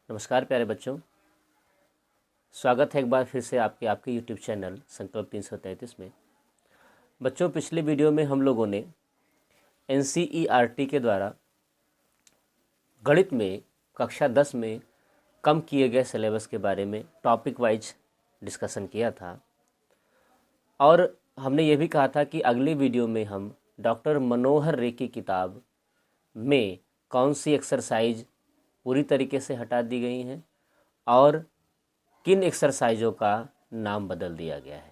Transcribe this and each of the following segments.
नमस्कार प्यारे बच्चों, स्वागत है एक बार फिर से आपके यूट्यूब चैनल संकल्प 333 में। बच्चों, पिछले वीडियो में हम लोगों ने एनसीईआरटी के द्वारा गणित में कक्षा 10 में कम किए गए सिलेबस के बारे में टॉपिक वाइज डिस्कशन किया था और हमने ये भी कहा था कि अगले वीडियो में हम डॉक्टर मनोहर रे की किताब में कौन सी एक्सरसाइज पूरी तरीके से हटा दी गई हैं और किन एक्सरसाइजों का नाम बदल दिया गया है।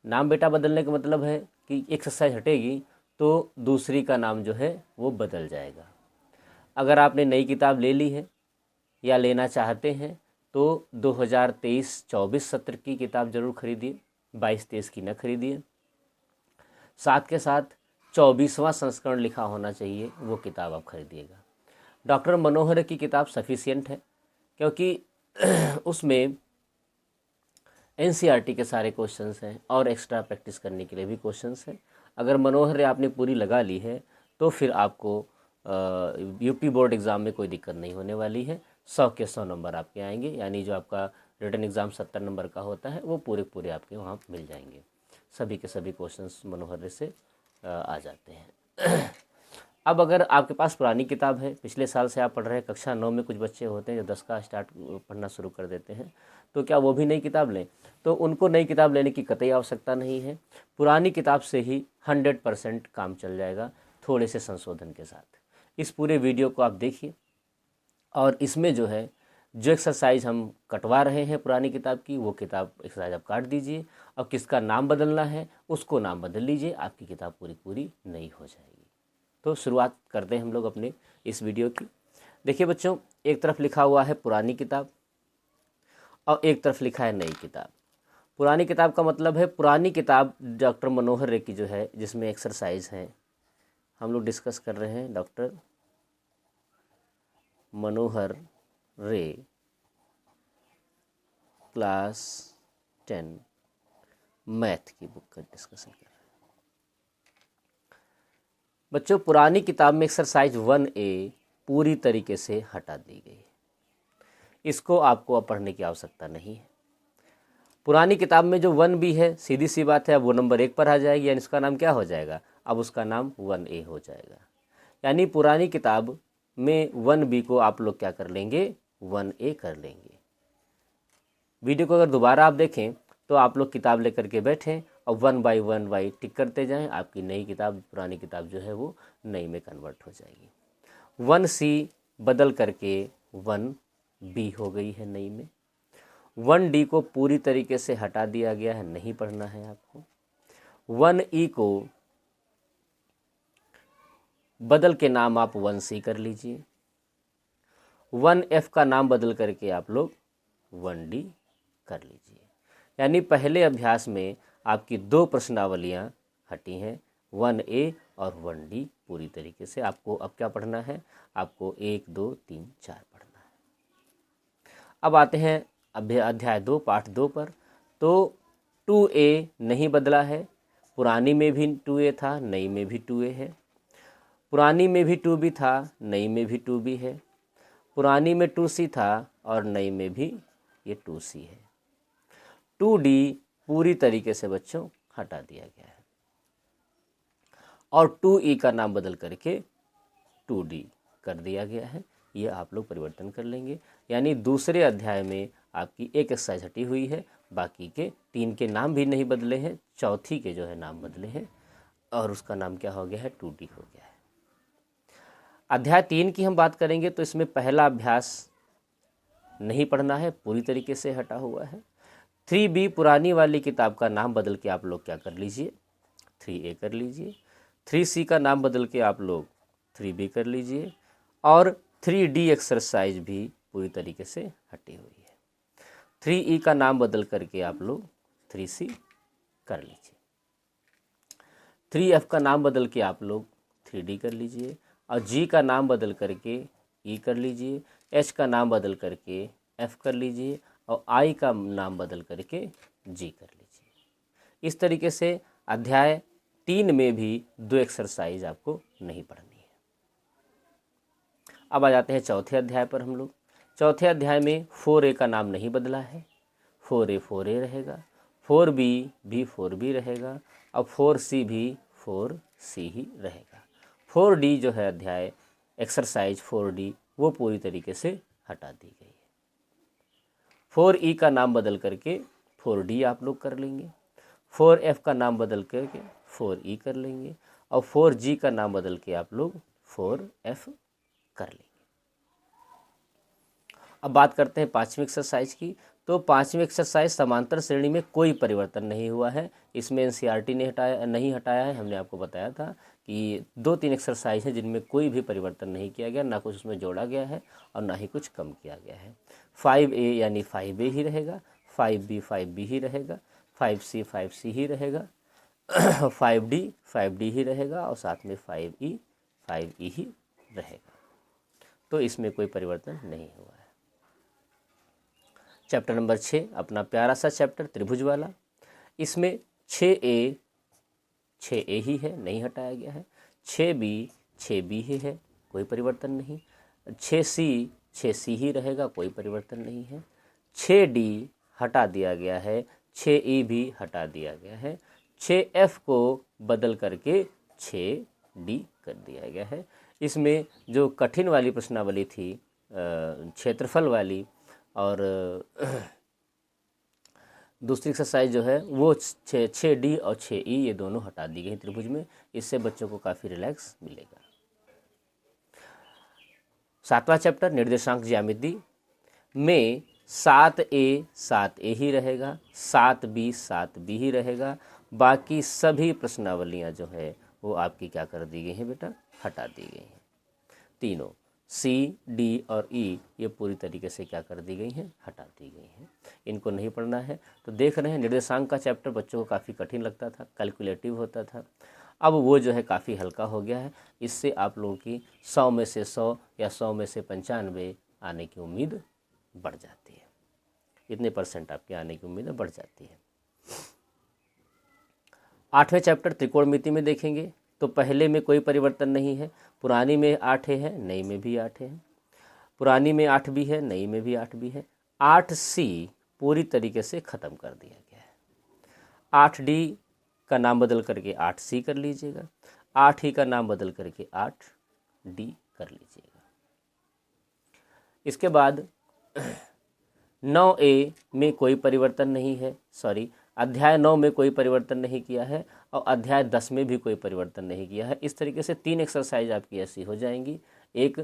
नाम बेटा बदलने का मतलब है कि एक्सरसाइज हटेगी तो दूसरी का नाम जो है वो बदल जाएगा। अगर आपने नई किताब ले ली है या लेना चाहते हैं तो 2023-24 सत्र की किताब ज़रूर खरीदिए, 22-23 की न खरीदिए। साथ के साथ 24वां संस्करण लिखा होना चाहिए, वो किताब आप खरीदिएगा। डॉक्टर मनोहर की किताब सफिशिएंट है क्योंकि उसमें एनसीईआरटी के सारे क्वेश्चंस हैं और एक्स्ट्रा प्रैक्टिस करने के लिए भी क्वेश्चंस हैं। अगर मनोहर आपने पूरी लगा ली है तो फिर आपको यूपी बोर्ड एग्ज़ाम में कोई दिक्कत नहीं होने वाली है। 100 के 100 नंबर आपके आएंगे, यानी जो आपका रिटन एग्ज़ाम 70 नंबर का होता है वो पूरे पूरे आपके वहाँ मिल जाएंगे। सभी के सभी क्वेश्चंस मनोहर से आ जाते हैं। अब अगर आपके पास पुरानी किताब है, पिछले साल से आप पढ़ रहे हैं, कक्षा 9 में कुछ बच्चे होते हैं जो 10 का स्टार्ट पढ़ना शुरू कर देते हैं, तो क्या वो भी नई किताब लें? तो उनको नई किताब लेने की कतई आवश्यकता नहीं है। पुरानी किताब से ही 100% काम चल जाएगा, थोड़े से संशोधन के साथ। इस पूरे वीडियो को आप देखिए और इसमें जो है जो एक्सरसाइज हम कटवा रहे हैं पुरानी किताब की, वो किताब एक्सरसाइज आप काट दीजिए और किसका नाम बदलना है उसको नाम बदल लीजिए, आपकी किताब पूरी पूरी नई हो जाएगी। तो शुरुआत करते हैं हम लोग अपने इस वीडियो की। देखिए बच्चों, एक तरफ लिखा हुआ है पुरानी किताब और एक तरफ लिखा है नई किताब। पुरानी किताब का मतलब है पुरानी किताब डॉक्टर मनोहर रे की जो है, जिसमें एक्सरसाइज हैं हम लोग डिस्कस कर रहे हैं। डॉक्टर मनोहर रे क्लास 10 मैथ की बुक का डिस्कशन कर रहे हैं। बच्चों, पुरानी किताब में एक्सरसाइज 1A पूरी तरीके से हटा दी गई है, इसको आपको अब पढ़ने की आवश्यकता नहीं है। पुरानी किताब में जो 1B है, सीधी सी बात है, अब वो नंबर 1 पर आ जाएगी, यानी इसका नाम क्या हो जाएगा? अब उसका नाम 1A हो जाएगा। यानी पुरानी किताब में 1B को आप लोग क्या कर लेंगे? 1A कर लेंगे। वीडियो को अगर दोबारा आप देखें तो आप लोग किताब लेकर के बैठें और 1 बाई 1 बाई टिक करते जाएं, आपकी नई किताब, पुरानी किताब जो है वो नई में कन्वर्ट हो जाएगी। 1C बदल करके 1B हो गई है नई में। 1D को पूरी तरीके से हटा दिया गया है, नहीं पढ़ना है आपको। 1E को बदल के नाम आप 1C कर लीजिए। 1F का नाम बदल करके आप लोग 1D कर लीजिए। यानी पहले अभ्यास में आपकी 2 प्रश्नावलियाँ हटी हैं, 1A और 1D पूरी तरीके से। आपको अब क्या पढ़ना है? आपको 1, 2, 3, 4 पढ़ना है। अब आते हैं अध्याय 2 पाठ 2 पर। तो 2A नहीं बदला है, पुरानी में भी 2A था, नई में भी 2A है। पुरानी में भी 2B था, नई में भी 2B है। पुरानी में 2C था और नई में भी ये 2C है। 2D पूरी तरीके से बच्चों हटा दिया गया है और 2E का नाम बदल करके 2D कर दिया गया है। ये आप लोग परिवर्तन कर लेंगे। यानी दूसरे अध्याय में आपकी एक एक्सरसाइज हटी हुई है, बाकी के 3 के नाम भी नहीं बदले हैं, चौथी के जो है नाम बदले हैं और उसका नाम क्या हो गया है? 2D हो गया है। अध्याय 3 की हम बात करेंगे तो इसमें पहला अभ्यास नहीं पढ़ना है, पूरी तरीके से हटा हुआ है। 3B पुरानी वाली किताब का नाम बदल के आप लोग क्या कर लीजिए? 3A कर लीजिए। 3C का नाम बदल के आप लोग 3B कर लीजिए और 3D एक्सरसाइज भी पूरी तरीके से हटी हुई है। 3E का नाम बदल करके आप लोग 3C कर लीजिए। 3F का नाम बदल के आप लोग 3D कर लीजिए और G का नाम बदल करके E कर लीजिए। H का नाम बदल करके F कर लीजिए और I का नाम बदल करके G कर लीजिए। इस तरीके से अध्याय 3 में भी 2 एक्सरसाइज आपको नहीं पढ़नी है। अब आ जाते हैं चौथे अध्याय पर हम लोग। चौथे अध्याय में 4A का नाम नहीं बदला है, 4A रहेगा, 4B भी 4B रहेगा और 4C भी 4C ही रहेगा। 4D जो है अध्याय एक्सरसाइज 4D वो पूरी तरीके से हटा दी गई है। 4E का नाम बदल करके 4D आप लोग कर लेंगे, 4F का नाम बदल करके 4E कर लेंगे और 4G का नाम बदल के आप लोग 4F कर लेंगे। अब बात करते हैं पांचवी एक्सरसाइज की। तो पांचवी एक्सरसाइज समांतर श्रेणी में कोई परिवर्तन नहीं हुआ है, इसमें एनसीईआरटी ने नहीं हटाया है। हमने आपको बताया था कि 2-3 एक्सरसाइज हैं जिनमें कोई भी परिवर्तन नहीं किया गया, ना कुछ उसमें जोड़ा गया है और ना ही कुछ कम किया गया है। 5A यानी 5A ही रहेगा, 5B 5B ही रहेगा, 5C 5C ही रहेगा, 5D ही रहेगा और साथ में 5E ही रहेगा। तो इसमें कोई परिवर्तन नहीं हुआ है। चैप्टर नंबर 6 अपना प्यारा सा चैप्टर त्रिभुज वाला, इसमें 6A ही है, नहीं हटाया गया है। 6B ही है, कोई परिवर्तन नहीं। 6C ही रहेगा, कोई परिवर्तन नहीं है। 6D हटा दिया गया है, 6E भी हटा दिया गया है। 6F को बदल करके 6D कर दिया गया है। इसमें जो कठिन वाली प्रश्नावली थी क्षेत्रफल वाली और दूसरी एक्सरसाइज जो है वो 6D और 6E ये दोनों हटा दी गई त्रिभुज में। इससे बच्चों को काफ़ी रिलैक्स मिलेगा। 7वां चैप्टर निर्देशांक ज्यामिति में 7A ही रहेगा, 7B ही रहेगा। बाकी सभी प्रश्नावलियाँ जो है वो आपकी क्या कर दी गई हैं बेटा, हटा दी गई हैं। तीनों C, D और E ये पूरी तरीके से क्या कर दी गई हैं, हटा दी गई हैं। इनको नहीं पढ़ना है। तो देख रहे हैं निर्देशांक का चैप्टर बच्चों को काफ़ी कठिन लगता था, कैलकुलेटिव होता था। अब वो जो है काफ़ी हल्का हो गया है। इससे आप लोगों की 100 में से 100 या 100 में से 95 आने की उम्मीद बढ़ जाती है। इतने % आपके आने की उम्मीद बढ़ जाती है। 8वें चैप्टर त्रिकोणमिति में देखेंगे तो पहले में कोई परिवर्तन नहीं है। पुरानी में 8 है, नई में भी 8 है। पुरानी में 8 भी है, नई में भी 8 भी है। 8C पूरी तरीके से ख़त्म कर दिया गया है। 8D का नाम बदल करके 8C कर लीजिएगा, 8E का नाम बदल करके 8D कर लीजिएगा। इसके बाद 9A में कोई परिवर्तन नहीं है, अध्याय 9 में कोई परिवर्तन नहीं किया है और अध्याय 10 में भी कोई परिवर्तन नहीं किया है। इस तरीके से 3 एक्सरसाइज आपकी ऐसी हो जाएंगी। एक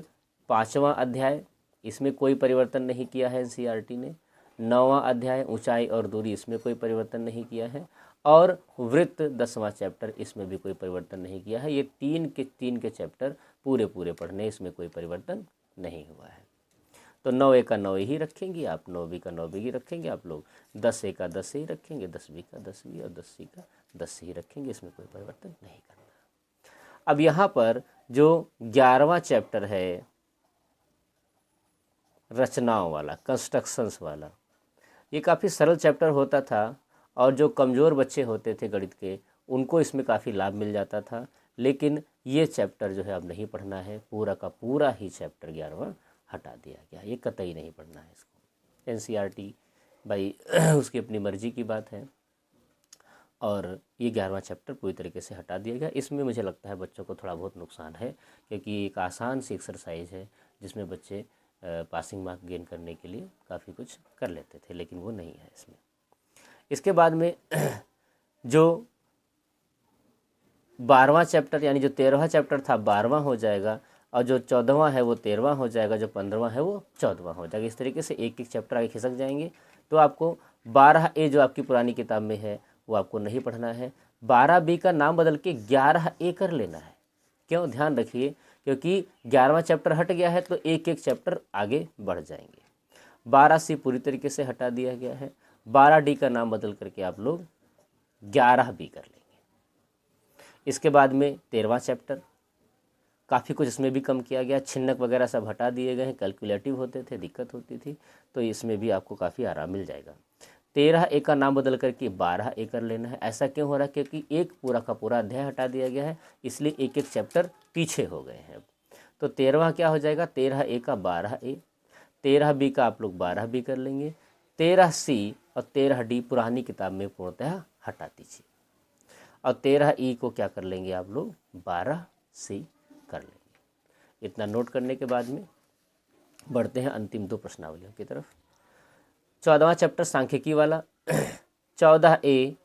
5वां अध्याय, इसमें कोई परिवर्तन नहीं किया है एनसीईआरटी ने। 9वां अध्याय ऊंचाई और दूरी, इसमें कोई परिवर्तन नहीं किया है। और वृत्त 10वां चैप्टर, इसमें भी कोई परिवर्तन नहीं किया है। ये 3 के चैप्टर पूरे पढ़ने, इसमें कोई परिवर्तन नहीं हुआ है। तो 9A का 9A ही रखेंगे आप, 9B का 9B ही रखेंगे आप लोग, 10A का 10A ही रखेंगे, 10B का 10B और 10C का 10C ही रखेंगे। इसमें कोई परिवर्तन नहीं करना। अब यहाँ पर जो 11वां चैप्टर है रचनाओं वाला, कंस्ट्रक्शंस वाला, ये काफ़ी सरल चैप्टर होता था और जो कमज़ोर बच्चे होते थे गणित के उनको इसमें काफ़ी लाभ मिल जाता था। लेकिन ये चैप्टर जो है अब नहीं पढ़ना है, पूरा का पूरा ही चैप्टर 11वां हटा दिया गया। ये कतई नहीं पढ़ना है इसको। एनसीईआरटी भाई उसकी अपनी मर्जी की बात है और ये 11वां चैप्टर पूरी तरीके से हटा दिया गया। इसमें मुझे लगता है बच्चों को थोड़ा बहुत नुकसान है, क्योंकि एक आसान सी एक्सरसाइज है जिसमें बच्चे पासिंग मार्क गेन करने के लिए काफ़ी कुछ कर लेते थे, लेकिन वो नहीं है इसमें। इसके बाद में जो 12वां चैप्टर यानी जो 13वां चैप्टर था 12वां हो जाएगा और जो 14वां है वो 13वां हो जाएगा, जो 15वां है वो 14वां हो जाएगा। इस तरीके से एक चैप्टर आगे खिसक जाएंगे। तो आपको 12A जो आपकी पुरानी किताब में है वो आपको नहीं पढ़ना है। 12B का नाम बदल के 11A कर लेना है। क्यों, ध्यान रखिए, क्योंकि 11वां चैप्टर हट गया है तो एक चैप्टर आगे बढ़ जाएंगे। 12C पूरी तरीके से हटा दिया गया है। 12D का नाम बदल करके आप लोग 11B कर लेंगे। इसके बाद में 13वां चैप्टर, काफ़ी कुछ इसमें भी कम किया गया, छिन्नक वगैरह सब हटा दिए गए हैं, कैलकुलेटिव होते थे, दिक्कत होती थी, तो इसमें भी आपको काफ़ी आराम मिल जाएगा। 13A का नाम बदल करके 12A कर लेना है। ऐसा क्यों हो रहा है, क्योंकि एक पूरा का पूरा अध्याय हटा दिया गया है, इसलिए एक चैप्टर पीछे हो गए हैं। तो 13वां क्या हो जाएगा, 13A का 12A। 13 बी का आप लोग 12 बी कर लेंगे। 13 सी और 13 डी पुरानी किताब में पूर्णतः हटा दीजिए और 13 ई को क्या कर लेंगे आप लोग 12 सी कर लेंगे। इतना नोट करने के बाद में बढ़ते हैं अंतिम 2 प्रश्नावलियों की तरफ। 14वां चैप्टर सांख्यिकी वाला 14 ए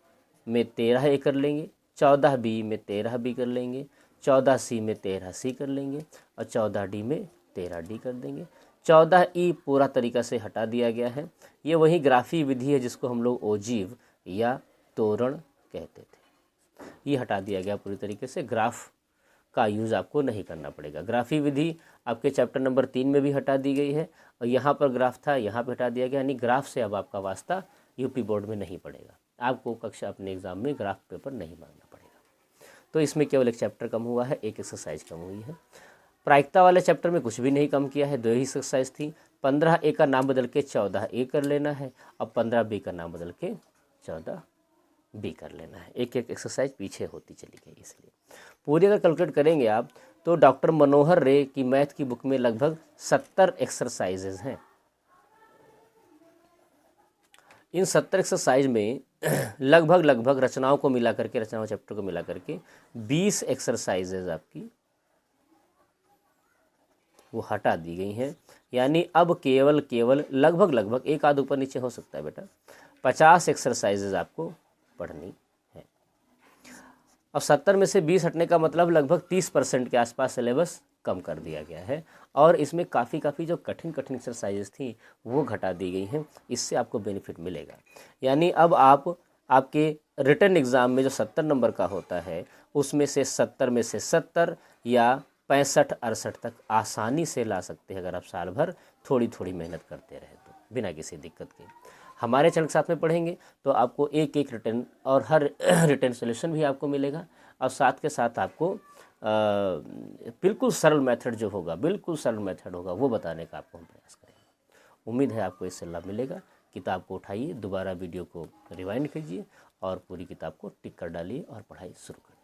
में 13 ए कर लेंगे, 14 बी में 13 बी कर लेंगे, 14 सी में 13 सी कर लेंगे और 14 डी में 13 डी कर देंगे। 14 ई पूरा तरीका से हटा दिया गया है। ये वही ग्राफी विधि है जिसको हम लोग ओजीव या तोरण कहते थे, ये हटा दिया गया पूरी तरीके से। ग्राफ का यूज़ आपको नहीं करना पड़ेगा। ग्राफी विधि आपके चैप्टर नंबर 3 में भी हटा दी गई है और यहाँ पर ग्राफ था, यहाँ पर हटा दिया गया, यानी ग्राफ से अब आपका वास्ता यूपी बोर्ड में नहीं पड़ेगा। आपको कक्षा अपने एग्ज़ाम में ग्राफ पेपर नहीं मांगना पड़ेगा। तो इसमें केवल एक चैप्टर कम हुआ है, एक एक्सरसाइज कम हुई है। प्रायिकता वाले चैप्टर में कुछ भी नहीं कम किया है, 2 ही एक्सरसाइज थी। 15 ए का नाम बदल के 14 ए कर लेना है और 15 बी का नाम बदल के 14 बी कर लेना है। एक एक एक्सरसाइज पीछे होती चली गई। इसलिए पूरी अगर कैलकुलेट करेंगे आप तो डॉक्टर मनोहर रे की मैथ की बुक में लगभग 70 एक्सरसाइजेज हैं। इन 70 एक्सरसाइज में लगभग रचनाओं को मिला करके, रचनाओं चैप्टर को मिला करके 20 एक्सरसाइजेज आपकी वो हटा दी गई हैं। यानी अब केवल लगभग एक आध ऊपर नीचे हो सकता है बेटा, 50 एक्सरसाइजेज आपको पढ़नी है। अब 70 में से 20 हटने का मतलब लगभग 30% के आसपास सिलेबस कम कर दिया गया है और इसमें काफ़ी जो कठिन एक्सरसाइजेस थी वो घटा दी गई हैं। इससे आपको बेनिफिट मिलेगा। यानी अब आपके रिटन एग्ज़ाम में जो 70 नंबर का होता है उसमें से 70 में से 70 या 65-68 तक आसानी से ला सकते हैं अगर आप साल भर थोड़ी मेहनत करते रहे तो, बिना किसी दिक्कत के। हमारे चैनल के साथ में पढ़ेंगे तो आपको एक रिटर्न और हर रिटर्न सोल्यूशन भी आपको मिलेगा और साथ के साथ आपको बिल्कुल सरल मेथड जो होगा, बिल्कुल सरल मेथड होगा वो बताने का आपको हम प्रयास करेंगे। उम्मीद है आपको इससे लाभ मिलेगा। किताब को उठाइए, दोबारा वीडियो को रिवाइंड कीजिए और पूरी किताब को टिक कर डालिए और पढ़ाई शुरू करिए।